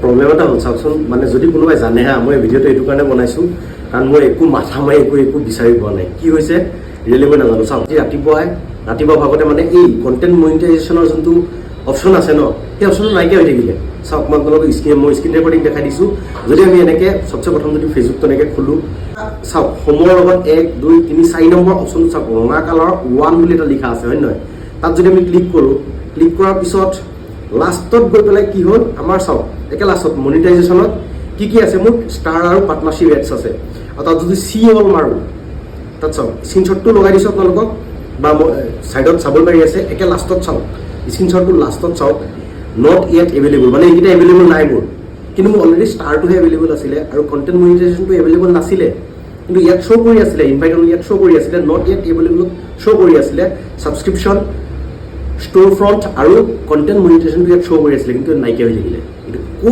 Problem এটা হ'ল চাওকচোন, মানে যদি কোনোবাই জানে হা, মই ভিডিঅ'টো এইটো কাৰণে বনাইছোঁ কাৰণ মই একো মাথা মাৰি একো বিচাৰি পোৱা নাই। কি হৈছে ৰিয়েলি মই নাজানো। চাওক, ৰাতিপুৱা ভাগতে মানে এই কণ্টেণ্ট মনিটাইজেশ্যনৰ যোনটো অপশ্যন আছে ন, সেই অপশ্যনটো নাইকিয়া হৈ থাকিলে। চাওক, মই আপোনালোকক মই স্ক্ৰীন ৰেকৰ্ডিং দেখাই দিছোঁ। যদি আমি এনেকৈ সবচে প্ৰথম যদি ফেচবুকটো এনেকৈ খোলোঁ, চাওক হোমৰ লগত 1 2 3 4 নম্বৰ অপশ্যনটো চাওক, ৰঙা কালাৰৰ 1 বুলি এটা লিখা আছে, হয় নহয়? তাত যদি আমি ক্লিক কৰোঁ, ক্লিক কৰাৰ পিছত লাষ্টত গৈ পেলাই কি হ'ল আমাৰ, চাওক একে লাষ্টত মনিটাইজেশ্যনত কি আছে, মোৰ ষ্টাৰ আৰু পাৰ্টনাৰশ্বিপ এডছ আছে। আৰু তাত যদি চি অল মাৰোঁ, তাত চাওক স্ক্ৰীনশ্বটটো লগাই দিছোঁ আপোনালোকক, বা ছাইডত চাব পাৰি আছে। একে লাষ্টত চাওক, স্ক্ৰীনশ্বটটো লাষ্টত চাওক, নট য়েট এভেইলেবল, মানে এইকেইটা এভেইলেবল নাই মোৰ, কিন্তু মোৰ অলৰেডি ষ্টাৰটোহে এভেইলেবল আছিলে আৰু কণ্টেণ্ট মনিটাইজেশ্যনটো এভেইলেবল নাছিলে। কিন্তু ইয়াত শ্ব' কৰি আছিলে, ইনভাইট অন ইয়াত শ্ব' কৰি আছিলে, নট য়েট এভেইলেবল শ্ব' কৰি আছিলে। ছাবস্ক্ৰিপশ্যন, ষ্ট'ৰ ফ্ৰণ্ট আৰু কণ্টেণ্ট মনিটাইজেশ্যনটো ইয়াত শ্ব' কৰি আছিলে, কিন্তু নাইকিয়া হৈ থাকিলে।